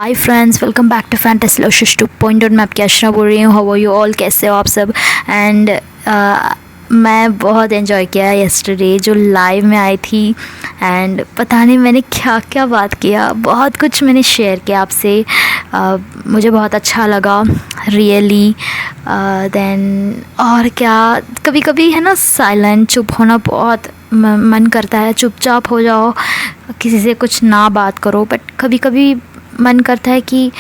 Hi friends, welcome back to fantasy लोशिश 2.0। मैं आपकी अर्चना बोल रही हूँ। हाउ आर यू ऑल, कैसे हो आप सब। एंड मैं बहुत एंजॉय किया यस्टरडे जो लाइव में आई थी। एंड पता नहीं मैंने क्या क्या बात किया, बहुत कुछ मैंने शेयर किया आपसे। मुझे बहुत अच्छा लगा रियली। देन और क्या, कभी कभी है ना साइलेंट चुप होना बहुत मन करता है। चुपचाप हो जाओ, किसी से कुछ ना बात करो, बट कभी कभी मन करता है कि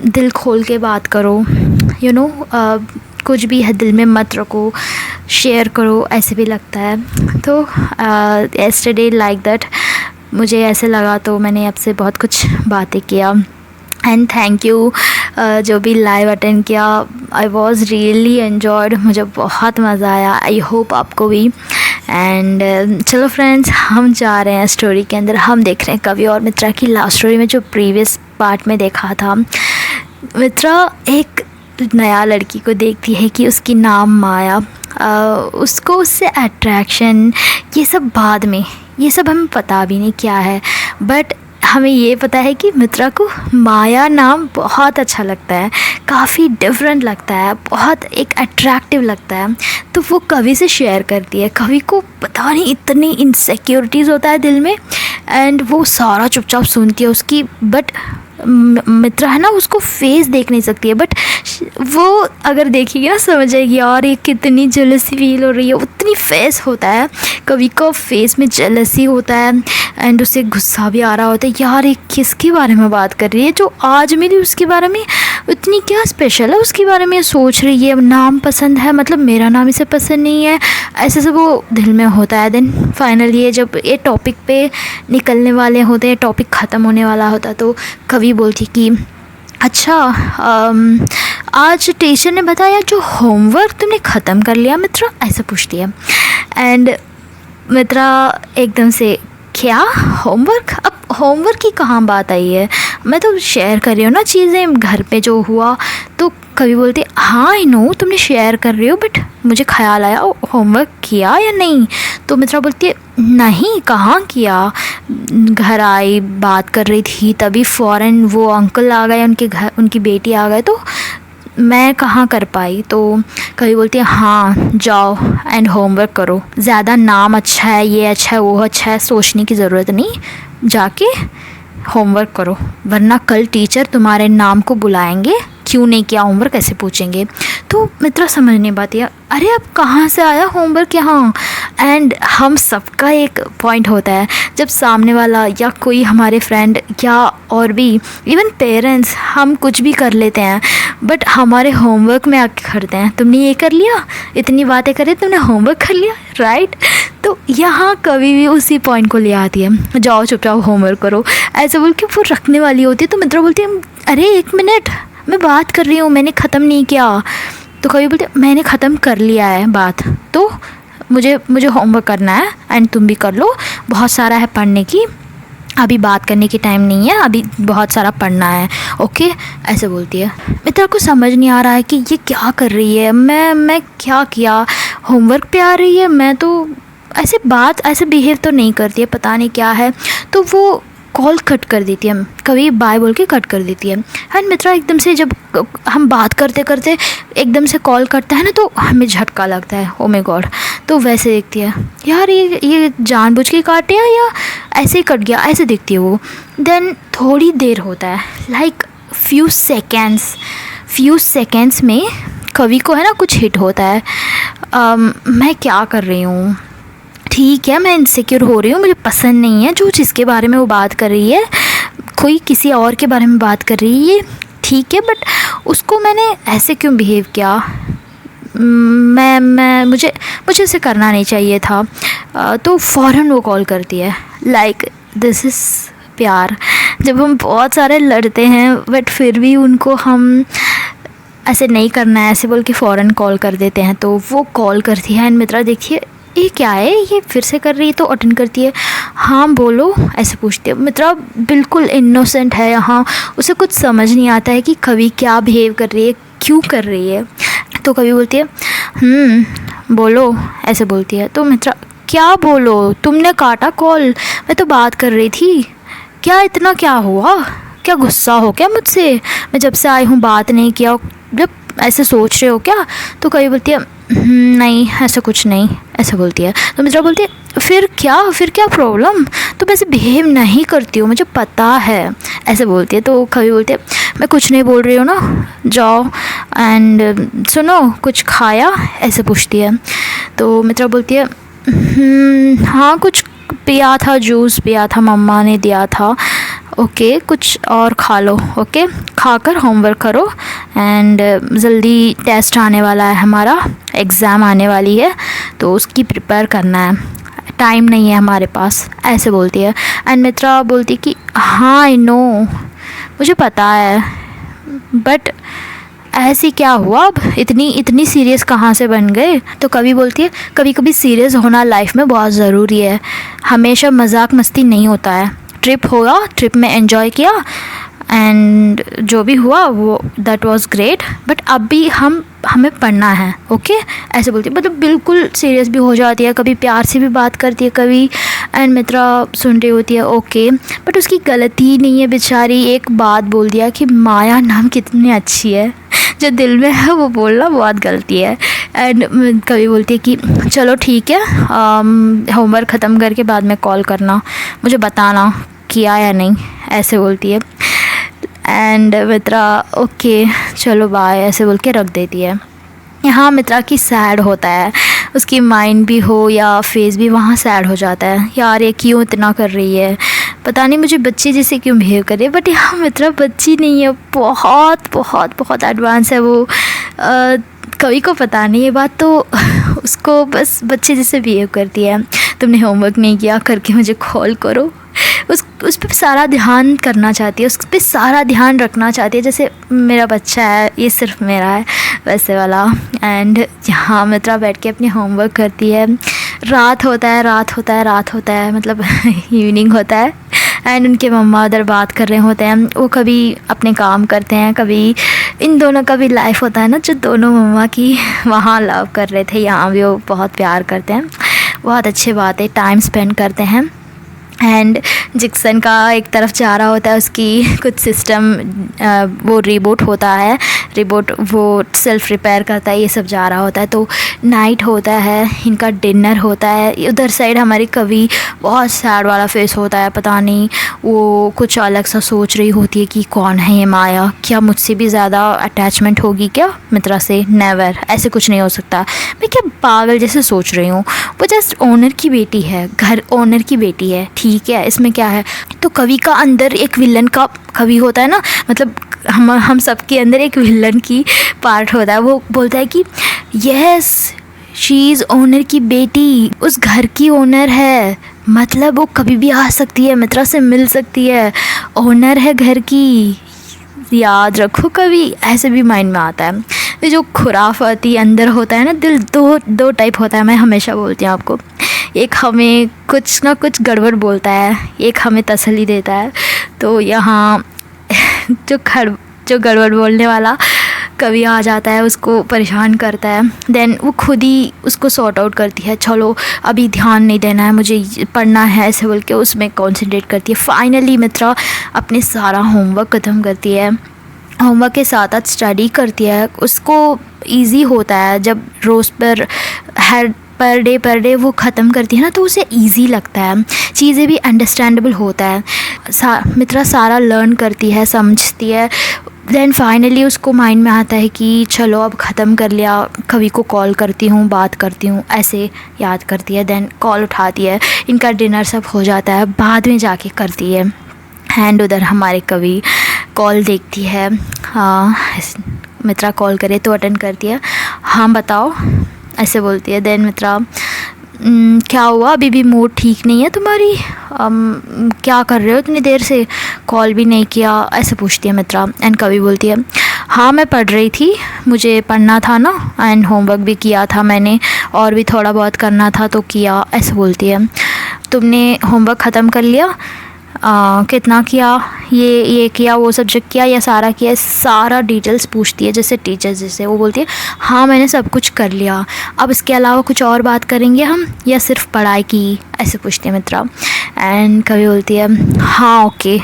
दिल खोल के बात करो। यू नो, कुछ भी है दिल में मत रखो, शेयर करो, ऐसे भी लगता है। तो यस्टरडे लाइक दैट मुझे ऐसे लगा, तो मैंने आपसे बहुत कुछ बातें किया। एंड थैंक यू जो भी लाइव अटेंड किया। आई वॉज़ रियली एन्जॉयड, मुझे बहुत मज़ा आया। आई होप आपको भी। एंड चलो फ्रेंड्स, हम जा रहे हैं स्टोरी के अंदर। हम देख रहे हैं कवि और मित्रा की लव स्टोरी में जो प्रीवियस पार्ट में देखा था। मित्रा एक नया लड़की को देखती है कि उसकी नाम माया, उसको उससे अट्रैक्शन, ये सब बाद में, ये सब हमें पता भी नहीं क्या है। बट हमें ये पता है कि मित्रा को माया नाम बहुत अच्छा लगता है, काफ़ी डिफरेंट लगता है, बहुत एक अट्रैक्टिव लगता है। तो वो कवि से शेयर करती है। कवि को पता नहीं इतनी इनसिक्योरिटीज़ होता है दिल में, एंड वो सारा चुपचाप सुनती है उसकी। बट मित्रा है ना, उसको फेस देख नहीं सकती है, बट वो अगर देखेगी ना समझ जाएगी यार ये कितनी जेलसी फील हो रही है। उतनी फेस होता है, कवि का फेस में जेलसी होता है, एंड उसे गुस्सा भी आ रहा होता है यार ये किसके बारे में बात कर रही है, जो आज मिली उसके बारे में, इतनी क्या स्पेशल है उसके बारे में सोच रही है। नाम पसंद है, मतलब मेरा नाम इसे पसंद नहीं है, ऐसे सब वो दिल में होता है। देन फाइनली ये जब ये टॉपिक पे निकलने वाले होते हैं, टॉपिक ख़त्म होने वाला होता, तो कवि बोलती कि अच्छा, आज टीचर ने बताया जो होमवर्क तुमने ख़त्म कर लिया मित्रा, ऐसा पूछती है। एंड मित्रा एकदम से, क्या होमवर्क? अब होमवर्क की कहाँ बात आई है, मैं तो शेयर कर रही हूँ ना चीज़ें घर पे जो हुआ। तो कभी बोलते हाँ आई नो तुमने शेयर कर रही हो, बट मुझे ख्याल आया होमवर्क किया या नहीं। तो मित्रा बोलती है नहीं, कहाँ किया, घर आई बात कर रही थी, तभी फ़ौरन वो अंकल आ गए, उनके घर उनकी बेटी आ गए, तो मैं कहाँ कर पाई। तो कभी बोलती है हाँ जाओ एंड होमवर्क करो, ज़्यादा नाम अच्छा है, ये अच्छा है, वो अच्छा है, सोचने की ज़रूरत नहीं, जाके होमवर्क करो, वरना कल टीचर तुम्हारे नाम को बुलाएंगे, क्यों नहीं किया होमवर्क ऐसे पूछेंगे। तो मित्रा समझ नहीं पाती है, अरे अब कहाँ से आया होमवर्क यहाँ। एंड हम सबका एक पॉइंट होता है, जब सामने वाला या कोई हमारे फ्रेंड या और भी इवन पेरेंट्स, हम कुछ भी कर लेते हैं, बट हमारे होमवर्क में आके खड़ते हैं, तुमने ये कर लिया, इतनी बातें करे, तुमने होमवर्क कर लिया, राइट। तो यहाँ कभी भी उसी पॉइंट को ले आती है, जाओ चुपचाप होमवर्क करो, ऐसे बोल के वो रखने वाली होती है। तो मित्रा बोलती है अरे एक मिनट, मैं बात कर रही हूँ, मैंने ख़त्म नहीं किया। तो कभी बोलते मैंने ख़त्म कर लिया है बात, तो मुझे होमवर्क करना है, एंड तुम भी कर लो, बहुत सारा है पढ़ने की, अभी बात करने की टाइम नहीं है, अभी बहुत सारा पढ़ना है, ओके, ऐसे बोलती है। मित्रा को समझ नहीं आ रहा है कि ये क्या कर रही है, मैं क्या किया, होमवर्क पे आ रही है, मैं तो ऐसे बिहेव तो नहीं करती है, पता नहीं क्या है। तो वो कॉल कट कर देती है, कभी बाय बोल के कट कर देती है। एंड मित्रा एकदम से, जब हम बात करते करते एकदम से कॉल करता है ना, तो हमें झटका लगता है, ओ माय गॉड। तो वैसे देखती है यार ये जानबूझ के काटे या ऐसे ही कट गया, ऐसे देखती है वो। देन थोड़ी देर होता है, लाइक फ्यू सेकेंड्स में कवि को है ना कुछ हिट होता है। मैं क्या कर रही हूँ, ठीक है मैं इनसिक्योर हो रही हूँ, मुझे पसंद नहीं है जो जिसके बारे में वो बात कर रही है, कोई किसी और के बारे में बात कर रही है, ठीक है, बट उसको मैंने ऐसे क्यों बिहेव किया, मुझे ऐसे करना नहीं चाहिए था। तो फ़ौरन वो कॉल करती है, लाइक दिस इज़ प्यार। जब हम बहुत सारे लड़ते हैं बट फिर भी उनको हम ऐसे नहीं करना है ऐसे बोल के फ़ौरन कॉल कर देते हैं। तो वो कॉल करती है, एंड मित्रा देखिए ये क्या है, ये फिर से कर रही है। तो अटेंड करती है, हाँ बोलो, ऐसे पूछती है। मित्रा बिल्कुल इनोसेंट है यहाँ, उसे कुछ समझ नहीं आता है कि कवि क्या बिहेव कर रही है, क्यों कर रही है। तो कवि बोलती है बोलो, ऐसे बोलती है। तो मित्रा क्या बोलो, तुमने काटा कॉल, मैं तो बात कर रही थी, क्या इतना क्या हुआ, क्या गुस्सा हो क्या मुझसे? मैं जब से आई हूँ बात नहीं किया, जब ऐसे सोच रहे हो क्या? तो कभी बोलती है नहीं ऐसा कुछ नहीं, ऐसा बोलती है। तो मित्रा बोलती है फिर क्या प्रॉब्लम? तो वैसे बिहेव नहीं करती हूँ, मुझे पता है, ऐसे बोलती है। तो कभी बोलती है मैं कुछ नहीं बोल रही हूँ ना, जाओ एंड सुनो कुछ खाया, ऐसे पूछती है। तो मित्रा बोलती है हाँ कुछ पिया था, जूस पिया था, मम्मा ने दिया था। ओके कुछ और खा लो, ओके खाकर होमवर्क करो एंड जल्दी टेस्ट आने वाला है, हमारा एग्ज़ाम आने वाली है तो उसकी प्रिपेयर करना है, टाइम नहीं है हमारे पास, ऐसे बोलती है। एंड मित्रा बोलती कि हाँ आई नो, मुझे पता है, बट ऐसी क्या हुआ अब, इतनी सीरियस कहाँ से बन गए? तो कभी बोलती है कभी कभी सीरियस होना लाइफ में बहुत ज़रूरी है, हमेशा मजाक मस्ती नहीं होता है। ट्रिप हुआ, ट्रिप में एंजॉय किया एंड जो भी हुआ वो दैट वाज ग्रेट, बट अब भी हमें पढ़ना है, ओके ऐसे बोलती है। मतलब बिल्कुल सीरियस भी हो जाती है, कभी प्यार से भी बात करती है कभी। एंड मित्रा सुन रही होती है ओके, बट उसकी गलती ही नहीं है बेचारी, एक बात बोल दिया कि माया नाम कितनी अच्छी है, जो दिल में है वो बोलना बहुत गलती है। एंड कभी बोलती है कि चलो ठीक है, होमवर्क ख़त्म करके बाद में कॉल करना, मुझे बताना किया या नहीं, ऐसे बोलती है। एंड मित्रा ओके चलो बाय ऐसे बोल के रख देती है। यहाँ मित्रा की सैड होता है, उसकी माइंड भी हो या फेस भी वहाँ सैड हो जाता है, यार ये क्यों इतना कर रही है, पता नहीं मुझे बच्चे जैसे क्यों बिहेव कर रही है। बट यहाँ मित्रा बच्ची नहीं है, बहुत बहुत बहुत एडवांस है वो। कभी को पता नहीं ये बात, तो उसको बस बच्चे जैसे बिहेव करती है। तुमने होमवर्क नहीं किया करके मुझे कॉल करो, उस पर सारा ध्यान करना चाहती है, उस पर सारा ध्यान रखना चाहती है, जैसे मेरा बच्चा है, ये सिर्फ मेरा है, वैसे वाला। एंड यहाँ मित्रा बैठ के अपनी होमवर्क करती है, रात होता है मतलब इवनिंग होता है एंड उनके मम्मा उधर बात कर रहे होते हैं, वो कभी अपने काम करते हैं, कभी इन दोनों का भी लाइफ होता है ना, जो दोनों मम्मा की वहाँ लव कर रहे थे, यहाँ भी वो बहुत प्यार करते हैं, बहुत अच्छी बात है, टाइम स्पेंड करते हैं। एंड जिक्सन का एक तरफ जा रहा होता है, उसकी कुछ सिस्टम वो रिबूट होता है, रिबूट वो सेल्फ रिपेयर करता है, ये सब जा रहा होता है। तो नाइट होता है, इनका डिनर होता है, उधर साइड हमारी कवि बहुत सैड वाला फेस होता है, पता नहीं वो कुछ अलग सा सोच रही होती है कि कौन है ये माया, क्या मुझसे भी ज़्यादा अटैचमेंट होगी क्या मित्रा से? नेवर, ऐसे कुछ नहीं हो सकता, मैं क्या पागल जैसे सोच रही हूँ, वो जस्ट ओनर की बेटी है, घर ओनर की बेटी है, ठीक है इसमें क्या है। तो कवि का अंदर एक विलन का कवि होता है ना, मतलब हम सब के अंदर एक विलन की पार्ट होता है, वो बोलता है कि यस शी इज़ ओनर की बेटी, उस घर की ओनर है, मतलब वो कभी भी आ सकती है, मित्रा से मिल सकती है, ओनर है घर की, याद रखो कभी, ऐसे भी माइंड में आता है। ये जो खुराफाती अंदर होता है ना दिल, दो टाइप होता है, मैं हमेशा बोलती हूँ आपको, एक हमें कुछ ना कुछ गड़बड़ बोलता है, एक हमें तसल्ली देता है। तो यहाँ जो गड़बड़ बोलने वाला कभी आ जाता है, उसको परेशान करता है, देन वो खुद ही उसको सॉर्ट आउट करती है, चलो अभी ध्यान नहीं देना है, मुझे पढ़ना है, ऐसे बोल के उसमें कॉन्सेंट्रेट करती है। फाइनली मित्रा अपने सारा होमवर्क ख़त्म करती है, होमवर्क के साथ साथ स्टडी करती है, उसको इजी होता है जब रोज़ पर डे वो ख़त्म करती है ना, तो उसे इजी लगता है, चीज़ें भी अंडरस्टैंडेबल होता है, मित्रा सारा लर्न करती है, समझती है। देन फाइनली उसको माइंड में आता है कि चलो अब ख़त्म कर लिया, कवि को कॉल करती हूँ, बात करती हूँ, ऐसे याद करती है। देन कॉल उठाती है, इनका डिनर सब हो जाता है, बाद में जाके करती है। एंड उधर हमारे कवि कॉल देखती है, हाँ मित्रा कॉल करे तो अटेंड करती है, हाँ बताओ, ऐसे बोलती है। देन मित्रा क्या हुआ, अभी भी मूड ठीक नहीं है तुम्हारी, क्या कर रहे हो इतनी देर से, कॉल भी नहीं किया, ऐसे पूछती है मित्रा। एंड कवि बोलती है हाँ मैं पढ़ रही थी, मुझे पढ़ना था ना, एंड होमवर्क भी किया था मैंने, और भी थोड़ा बहुत करना था तो किया, ऐसे बोलती है। तुमने होमवर्क ख़त्म कर लिया, कितना किया, ये किया, वो सब्जेक्ट किया या सारा किया, सारा डिटेल्स पूछती है जैसे टीचर जैसे। वो बोलती है हाँ मैंने सब कुछ कर लिया, अब इसके अलावा कुछ और बात करेंगे हम या सिर्फ पढ़ाई की, ऐसे पूछती है मित्रा। एंड कभी बोलती है हाँ ओके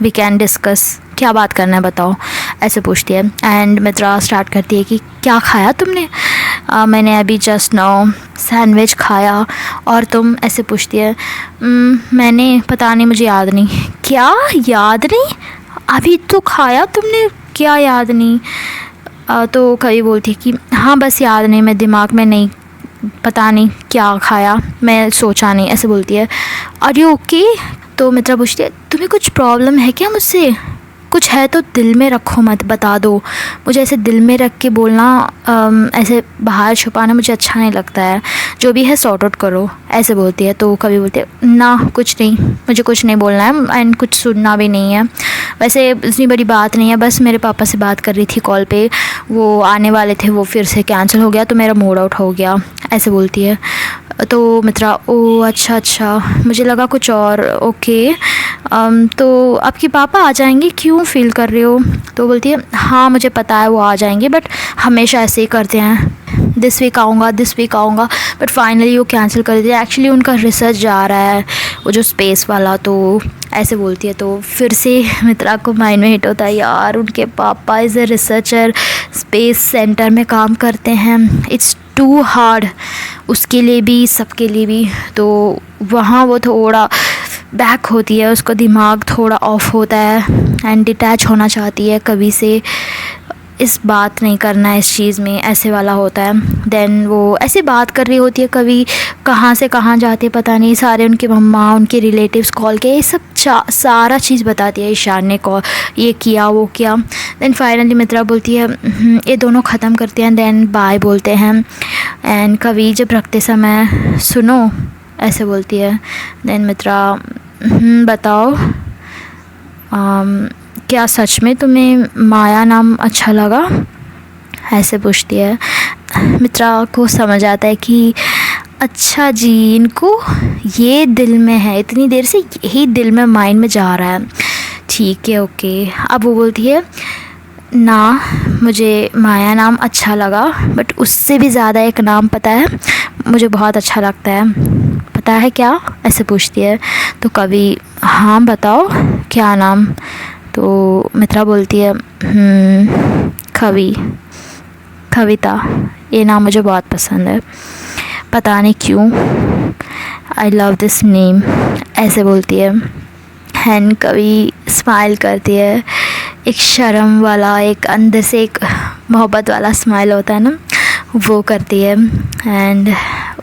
वी कैन डिस्कस, क्या बात करना है बताओ, ऐसे पूछती है। एंड मित्रा स्टार्ट करती है कि क्या खाया तुमने? मैंने अभी जस्ट नाउ सैंडविच खाया। और तुम? ऐसे पूछती है। मैंने पता नहीं, मुझे याद नहीं। क्या याद नहीं? अभी तो खाया तुमने, क्या याद नहीं? तो कभी बोलती है कि हाँ बस याद नहीं, मैं दिमाग में नहीं, पता नहीं क्या खाया, मैं सोचा नहीं, ऐसे बोलती है। Are you okay? तो मित्रा पूछती है तुम्हें कुछ प्रॉब्लम है क्या मुझसे? कुछ है तो दिल में रखो, मत बता दो। मुझे ऐसे दिल में रख के बोलना, ऐसे बाहर छुपाना मुझे अच्छा नहीं लगता है। जो भी है सॉर्ट आउट करो, ऐसे बोलती है। तो कभी बोलती है ना कुछ नहीं, मुझे कुछ नहीं बोलना है एंड कुछ सुनना भी नहीं है। वैसे इतनी बड़ी बात नहीं है, बस मेरे पापा से बात कर रही थी कॉल पे, वो आने वाले थे, वो फिर से कैंसिल हो गया तो मेरा मूड आउट हो गया, ऐसे बोलती है। तो मित्रा ओ अच्छा, मुझे लगा कुछ और। ओके, तो आपके पापा आ जाएंगे, क्यों फ़ील कर रहे हो? तो बोलती है हाँ मुझे पता है वो आ जाएंगे, बट हमेशा ऐसे ही करते हैं, दिस वीक आऊँगा, बट फाइनली वो कैंसिल कर दिया। एक्चुअली उनका रिसर्च जा रहा है, वो जो स्पेस वाला, तो ऐसे बोलती है। तो फिर से मित्रा को माइंड में हिट होता है, यार उनके पापा is a researcher, space centre में काम करते हैं, इट्स टू हार्ड उसके लिए भी, सबके लिए भी। तो वहाँ वो थोड़ा बैक होती है, उसका दिमाग थोड़ा ऑफ होता है एंड डिटैच होना चाहती है, कभी से इस बात नहीं करना है इस चीज़ में, ऐसे वाला होता है। देन वो ऐसे बात कर रही होती है, कभी कहाँ से कहाँ जाती है पता नहीं, सारे उनके मम्मा, उनके रिलेटिव्स कॉल किए, ये सब सारा चीज़ बताती है ईशान ने, कॉल ये किया वो किया। देन फाइनली मित्रा बोलती है ये दोनों ख़त्म करते हैं, देन बाय बोलते हैं। एंड कभी जब रखते समय सुनो, ऐसे बोलती है। देन मित्रा बताओ, क्या सच में तुम्हें माया नाम अच्छा लगा? ऐसे पूछती है। मित्रा को समझ आता है कि अच्छा जी, इनको ये दिल में है, इतनी देर से यही दिल में, माइंड में जा रहा है, ठीक है ओके। अब वो बोलती है ना, मुझे माया नाम अच्छा लगा, बट उससे भी ज़्यादा एक नाम पता है मुझे बहुत अच्छा लगता है, पता है क्या? ऐसे पूछती है। तो कभी हाँ बताओ क्या नाम? तो मित्रा बोलती है कविता, ये नाम मुझे बहुत पसंद है, पता नहीं क्यों, आई लव दिस नेम, ऐसे बोलती है। एंड कभी स्माइल करती है, एक शर्म वाला, एक अंदर से एक मोहब्बत वाला स्माइल होता है ना, वो करती है। एंड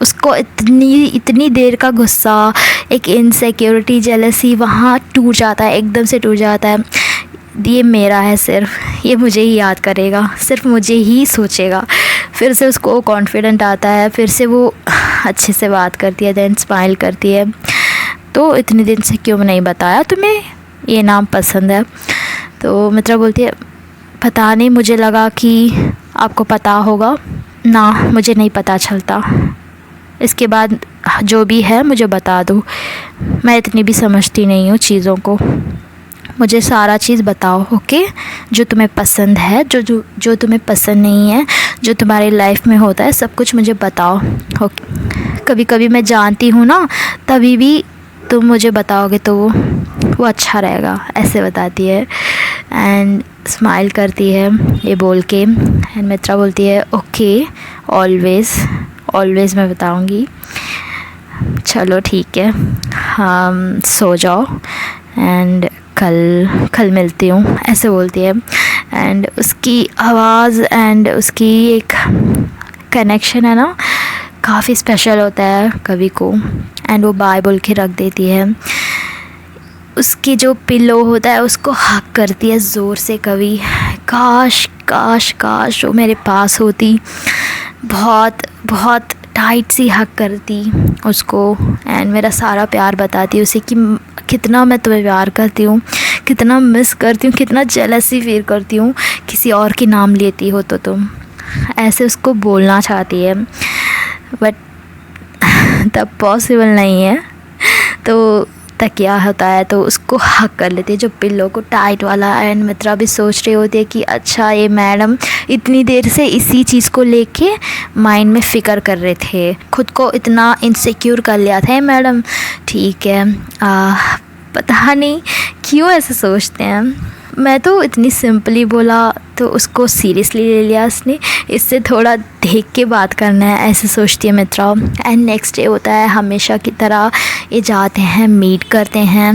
उसको इतनी देर का गुस्सा, एक इनसिक्योरिटी, जेलसी वहाँ टूट जाता है, एकदम से टूट जाता है। ये मेरा है सिर्फ, ये मुझे ही याद करेगा, सिर्फ मुझे ही सोचेगा। फिर से उसको कॉन्फिडेंट आता है, फिर से वो अच्छे से बात करती है, देन स्माइल करती है। तो इतने दिन से क्यों नहीं बताया तुम्हें ये नाम पसंद है? तो मित्रा बोलती है पता नहीं, मुझे लगा कि आपको पता होगा ना, मुझे नहीं पता चलता, इसके बाद जो भी है मुझे बता दो, मैं इतनी भी समझती नहीं हूँ चीज़ों को, मुझे सारा चीज़ बताओ ओके, जो तुम्हें पसंद है, जो तुम्हें पसंद नहीं है, जो तुम्हारी लाइफ में होता है, सब कुछ मुझे बताओ ओके। कभी कभी मैं जानती हूँ ना, तभी भी तुम मुझे बताओगे तो वो अच्छा रहेगा, ऐसे बताती है। एंड स्माइल करती है ये बोल के। एंड मित्रा बोलती है ओके, ऑलवेज़ मैं बताऊँगी, चलो ठीक है, हम सो जाओ एंड कल मिलती हूँ, ऐसे बोलती है। एंड उसकी आवाज़ एंड उसकी एक कनेक्शन है ना, काफ़ी स्पेशल होता है कवि को। एंड वो बाय बोल के रख देती है, उसकी जो पिलो होता है उसको हक करती है ज़ोर से कवि। काश काश काश वो मेरे पास होती, बहुत बहुत टाइट सी हक करती उसको एंड मेरा सारा प्यार बताती उसे कि कितना मैं तुम्हें प्यार करती हूँ, कितना मिस करती हूँ, कितना जेलसी फील करती हूँ किसी और के नाम लेती हो तो तुम, ऐसे उसको बोलना चाहती है, बट तब पॉसिबल नहीं है। तो तकिया होता है तो उसको हक कर लेती है, जो पिल्लो को टाइट वाला। एंड मित्रा भी सोच रही होती है कि अच्छा ये मैडम इतनी देर से इसी चीज़ को लेके माइंड में फ़िक्र कर रहे थे, खुद को इतना इनसिक्योर कर लिया था ये मैडम, ठीक है। पता नहीं क्यों ऐसे सोचते हैं। मैं तो इतनी सिंपली बोला तो उसको सीरियसली ले लिया उसने, इससे थोड़ा देख के बात करना है, ऐसे सोचती है मित्रा। एंड नेक्स्ट डे होता है हमेशा की तरह, ये जाते हैं मीट करते हैं।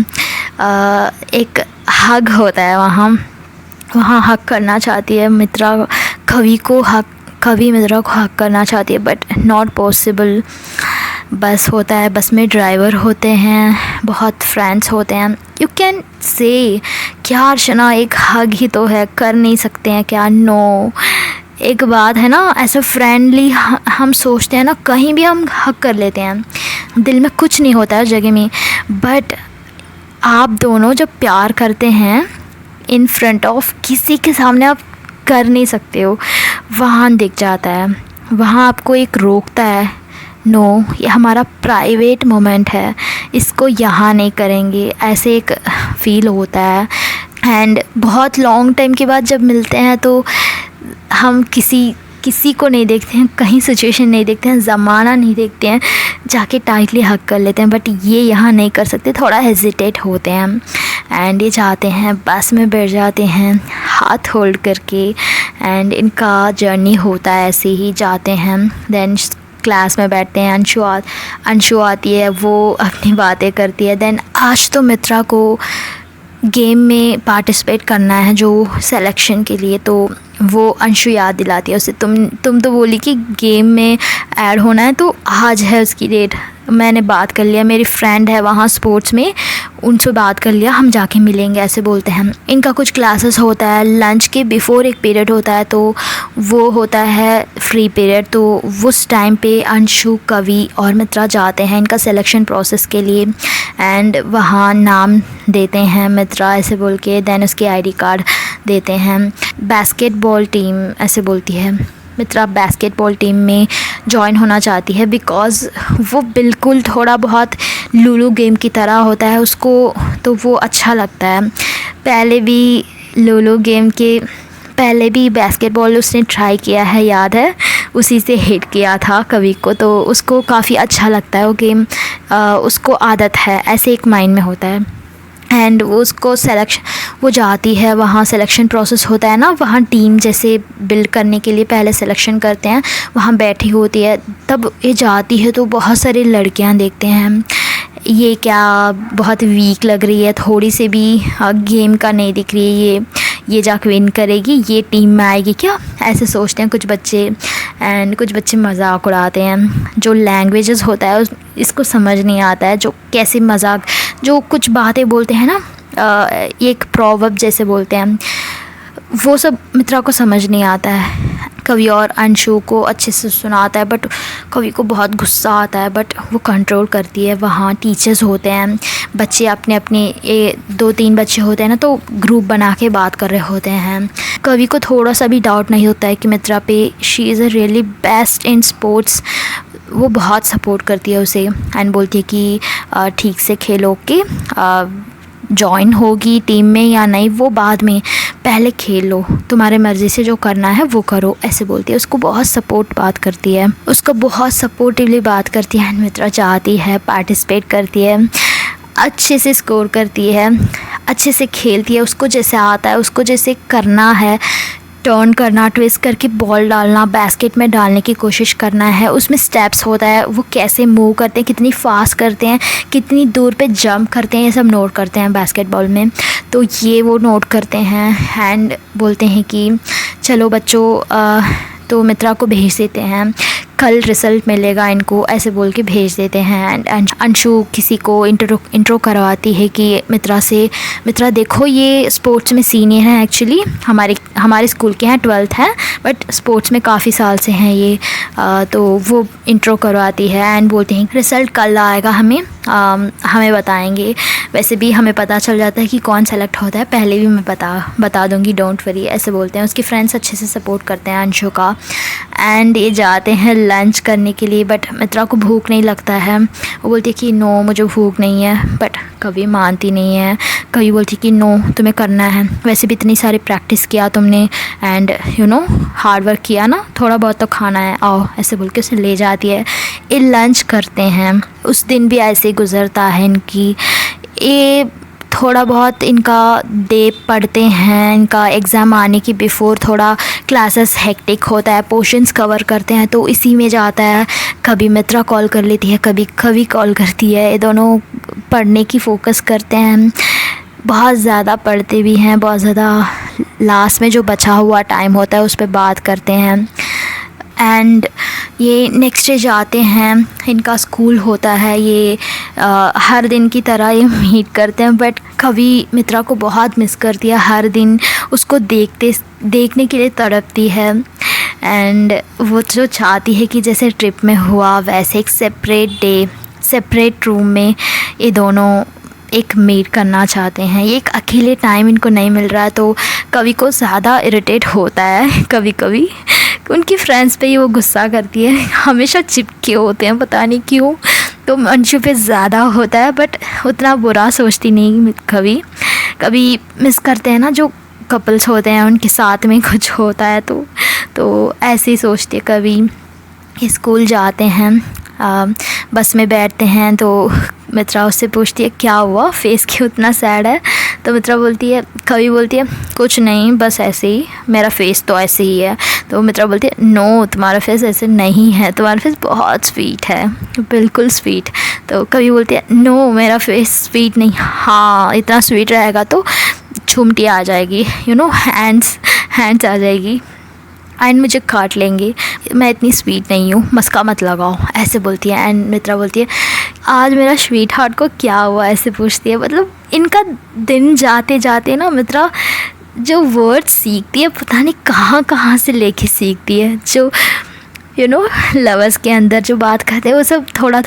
एक हग होता है वहाँ हग करना चाहती है मित्रा कवि मित्रा को हग करना चाहती है, बट नॉट पॉसिबल। बस होता है, बस में ड्राइवर होते हैं, बहुत फ्रेंड्स होते हैं। यू कैन से क्या अर्चना, एक हग ही तो है, कर नहीं सकते हैं क्या? नो, एक बात है ना, ऐसे फ्रेंडली हम सोचते हैं ना, कहीं भी हम हग कर लेते हैं, दिल में कुछ नहीं होता है जगह में। बट आप दोनों जब प्यार करते हैं इन फ्रंट ऑफ किसी के सामने आप कर नहीं सकते हो, वहाँ दिख जाता है, वहाँ आपको एक रोकता है, नो ये हमारा प्राइवेट मोमेंट है, इसको यहाँ नहीं करेंगे, ऐसे एक फ़ील होता है। एंड बहुत लॉन्ग टाइम के बाद जब मिलते हैं तो हम किसी को नहीं देखते हैं, कहीं सिचुएशन नहीं देखते हैं, ज़माना नहीं देखते हैं, जाके टाइटली हग कर लेते हैं। बट ये यहाँ नहीं कर सकते, थोड़ा हेजिटेट होते हैं हम। एंड ये जाते हैं, बस में बैठ जाते हैं हाथ होल्ड करके, एंड इनका जर्नी होता है ऐसे ही, जाते हैं। देन क्लास में बैठते हैं, अंशु आती है, वो अपनी बातें करती है। देन आज तो मित्रा को गेम में पार्टिसिपेट करना है जो सिलेक्शन के लिए, तो वो अंशु याद दिलाती है उसे, तुम तो बोली कि गेम में ऐड होना है, तो आज है उसकी डेट। मैंने बात कर लिया, मेरी फ्रेंड है वहाँ स्पोर्ट्स में, उनसे बात कर लिया, हम जाके मिलेंगे, ऐसे बोलते हैं। इनका कुछ क्लासेस होता है, लंच के बिफ़ोर एक पीरियड होता है, तो वो होता है फ्री पीरियड, तो उस टाइम पे अंशु, कवि और मित्रा जाते हैं इनका सिलेक्शन प्रोसेस के लिए। एंड वहाँ नाम देते हैं मित्रा ऐसे बोल के, देन उसके आईडी कार्ड देते हैं। बास्केटबॉल टीम ऐसे बोलती है मित्रा, बास्केटबॉल टीम में जॉइन होना चाहती है, बिकॉज़ वो बिल्कुल थोड़ा बहुत लूलू गेम की तरह होता है उसको, तो वो अच्छा लगता है। पहले भी लूलू गेम के पहले भी बास्केटबॉल उसने ट्राई किया है, याद है, उसी से हिट किया था कवि को, तो उसको काफ़ी अच्छा लगता है वो गेम, उसको आदत है, ऐसे एक माइंड में होता है। एंड उसको वो जाती है, वहाँ सिलेक्शन प्रोसेस होता है ना, वहाँ टीम जैसे बिल्ड करने के लिए पहले सिलेक्शन करते हैं, वहाँ बैठी होती है, तब ये जाती है तो बहुत सारी लड़कियाँ देखते हैं, ये क्या बहुत वीक लग रही है, थोड़ी सी भी गेम का नहीं दिख रही है, ये जाके विन करेगी, ये टीम में आएगी क्या, ऐसे सोचते हैं कुछ बच्चे। एंड कुछ बच्चे मजाक उड़ाते हैं, जो लैंग्वेजेस होता है इसको समझ नहीं आता है, जो कैसे मजाक, जो कुछ बातें बोलते हैं ना, एक प्रोवर्ब जैसे बोलते हैं, वो सब मित्रा को समझ नहीं आता है। कवि और अंशु को अच्छे से सुनाता है, बट कवि को बहुत गुस्सा आता है, बट वो कंट्रोल करती है। वहाँ टीचर्स होते हैं, बच्चे अपने 2-3 बच्चे होते हैं ना, तो ग्रुप बना के बात कर रहे होते हैं। कवि को थोड़ा सा भी डाउट नहीं होता है कि मित्रा पे she is a really best in sports, वो बहुत सपोर्ट करती है उसे, एंड बोलती है कि ठीक से खेलो के जॉइन होगी टीम में या नहीं वो बाद में, पहले खेल लो, तुम्हारे मर्ज़ी से जो करना है वो करो, ऐसे बोलती है। उसको बहुत सपोर्ट बात करती है, उसको बहुत सपोर्टिवली बात करती है। मित्रा चाहती है, पार्टिसिपेट करती है, अच्छे से स्कोर करती है, अच्छे से खेलती है, उसको जैसे आता है, उसको जैसे करना है, टर्न करना, ट्विस्ट करके बॉल डालना, बास्केट में डालने की कोशिश करना है, उसमें स्टेप्स होता है, वो कैसे मूव करते हैं, कितनी फास्ट करते हैं, कितनी दूर पे जंप करते हैं, ये सब नोट करते हैं बास्केटबॉल में, तो ये वो नोट करते हैं। एंड बोलते हैं कि चलो बच्चों, तो मित्रा को भेज देते हैं, कल रिज़ल्ट मिलेगा इनको, ऐसे बोल के भेज देते हैं। एंड अंशु किसी को इंट्रो करवाती है कि मित्रा से, मित्रा देखो ये स्पोर्ट्स में सीनियर हैं, एक्चुअली हमारे स्कूल के हैं, 12th हैं, बट स्पोर्ट्स में काफ़ी साल से हैं ये, तो वो इंट्रो करवाती है। एंड बोलते हैं रिज़ल्ट कल आएगा, हमें बताएंगे, वैसे भी हमें पता चल जाता है कि कौन सेलेक्ट होता है, पहले भी मैं बता दूँगी, डोंट वरी, ऐसे बोलते हैं। उसके फ्रेंड्स अच्छे से सपोर्ट करते हैं अंशु का। एंड ये जाते हैं लंच करने के लिए, बट मित्रा को भूख नहीं लगता है, वो बोलती है कि नो मुझे भूख नहीं है, बट कभी मानती नहीं है। कभी बोलती कि नो तुम्हें करना है, वैसे भी इतनी सारी प्रैक्टिस किया तुमने, एंड हार्ड वर्क किया ना, थोड़ा बहुत तो खाना है, आओ, ऐसे बोल के उसे ले जाती है। ये लंच करते हैं, उस दिन भी ऐसे गुजरता है इनकी, ये थोड़ा बहुत इनका डे पढ़ते हैं, इनका एग्ज़ाम आने की बिफ़ोर थोड़ा क्लासेस हेक्टिक होता है, पोर्शंस कवर करते हैं, तो इसी में जाता है। कभी मित्रा कॉल कर लेती है, कभी कभी कॉल करती है, ये दोनों पढ़ने की फ़ोकस करते हैं, बहुत ज़्यादा पढ़ते भी हैं, बहुत ज़्यादा लास्ट में जो बचा हुआ टाइम होता है उस पर बात करते हैं। एंड ये नेक्स्ट डे जाते हैं, इनका स्कूल होता है, ये हर दिन की तरह ये मीट करते हैं, बट कभी मित्रा को बहुत मिस करती है, हर दिन उसको देखने के लिए तड़पती है। एंड वो जो चाहती है कि जैसे ट्रिप में हुआ वैसे एक सेपरेट डे, सेपरेट रूम में ये दोनों एक मीट करना चाहते हैं। ये एक अकेले टाइम इनको नहीं मिल रहा है, तो कभी को ज़्यादा इरिटेट होता है, कभी कभी उनकी फ्रेंड्स पे ही वो गुस्सा करती है, हमेशा चिपके होते हैं, पता नहीं क्यों, तो अंशु पे ज़्यादा होता है, बट उतना बुरा सोचती नहीं। कभी कभी मिस करते हैं ना जो कपल्स होते हैं, उनके साथ में कुछ होता है तो ऐसे ही सोचती है। कभी स्कूल जाते हैं, बस में बैठते हैं, तो मित्रा उससे पूछती है क्या हुआ, फेस क्यों उतना सैड है, तो मित्रा बोलती है, कभी बोलती है कुछ नहीं, बस ऐसे ही, मेरा फेस तो ऐसे ही है। तो मित्रा बोलती है नो, तुम्हारा फेस ऐसे नहीं है, तुम्हारा फेस बहुत स्वीट है, बिल्कुल स्वीट। तो कभी बोलती है नो, मेरा फेस स्वीट नहीं, हाँ इतना स्वीट रहेगा तो छुमटी आ जाएगी, हैंड्स आ जाएगी एंड मुझे काट लेंगे, मैं इतनी स्वीट नहीं हूँ, मस्का मत लगाओ, ऐसे बोलती है। एंड मित्रा बोलती है आज मेरा स्वीट हार्ट को क्या हुआ, ऐसे पूछती है। मतलब इनका दिन जाते जाते ना मित्रा जो वर्ड सीखती है, पता नहीं कहाँ कहाँ से लेके सीखती है, जो लवर्स के अंदर जो बात करते हैं वो सब थोड़ा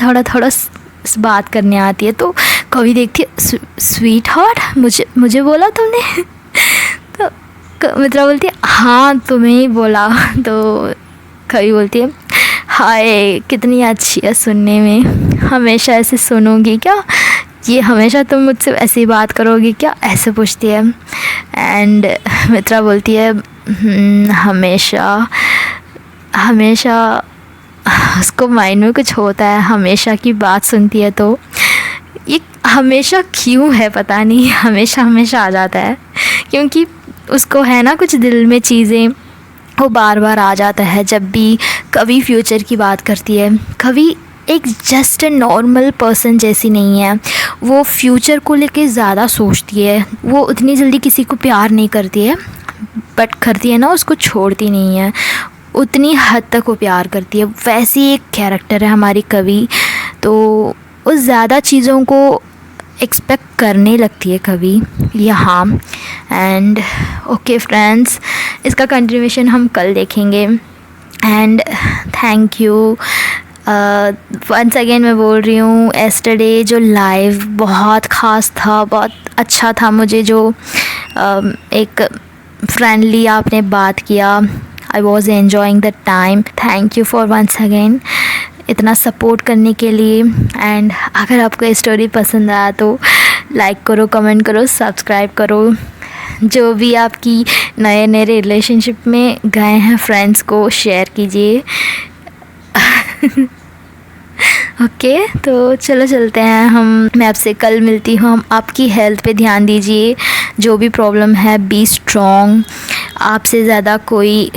बात करने आती है। तो कभी देखती है स्वीट हार्ट, मुझे बोला तुमने तो मित्रा बोलती है हाँ तुम्हें ही बोला। तो कभी बोलती है हाय कितनी अच्छी है सुनने में, हमेशा ऐसे सुनोगी क्या, ये हमेशा तुम मुझसे ऐसी बात करोगी क्या, ऐसे पूछती है। एंड मित्रा बोलती है हमेशा उसको माइंड में कुछ होता है, हमेशा की बात सुनती है, तो ये हमेशा क्यों है पता नहीं, हमेशा आ जाता है, क्योंकि उसको है ना कुछ दिल में चीज़ें वो बार बार आ जाता है जब भी कभी फ्यूचर की बात करती है। कभी एक जस्ट ए नॉर्मल पर्सन जैसी नहीं है, वो फ्यूचर को लेके ज़्यादा सोचती है, वो उतनी जल्दी किसी को प्यार नहीं करती है, बट करती है ना उसको छोड़ती नहीं है, उतनी हद तक वो प्यार करती है। वैसी एक कैरेक्टर है हमारी कवि, तो वो ज़्यादा चीज़ों को एक्सपेक्ट करने लगती है कभी यहाँ। एंड ओके फ्रेंड्स, इसका कंटिन्यूएशन हम कल देखेंगे। And thank you once again, मैं बोल रही हूँ एस्टरडे जो लाइव बहुत ख़ास था, बहुत अच्छा था, मुझे जो एक फ्रेंडली आपने बात किया, I was enjoying the time. Thank you for once again इतना सपोर्ट करने के लिए। एंड अगर आपको स्टोरी पसंद आया तो लाइक करो, कमेंट करो, सब्सक्राइब करो। जो भी आपकी नए रिलेशनशिप में गए हैं फ्रेंड्स को शेयर कीजिए। ओके तो चलो चलते हैं हम, मैं आपसे कल मिलती हूँ। हम आपकी हेल्थ पे ध्यान दीजिए, जो भी प्रॉब्लम है बी स्ट्रॉन्ग, आपसे ज़्यादा कोई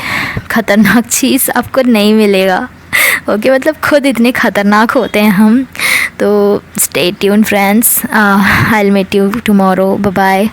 ख़तरनाक चीज़ आपको नहीं मिलेगा। ओके मतलब खुद इतने ख़तरनाक होते हैं हम। तो stay tune friends, I will meet you tomorrow, bye bye.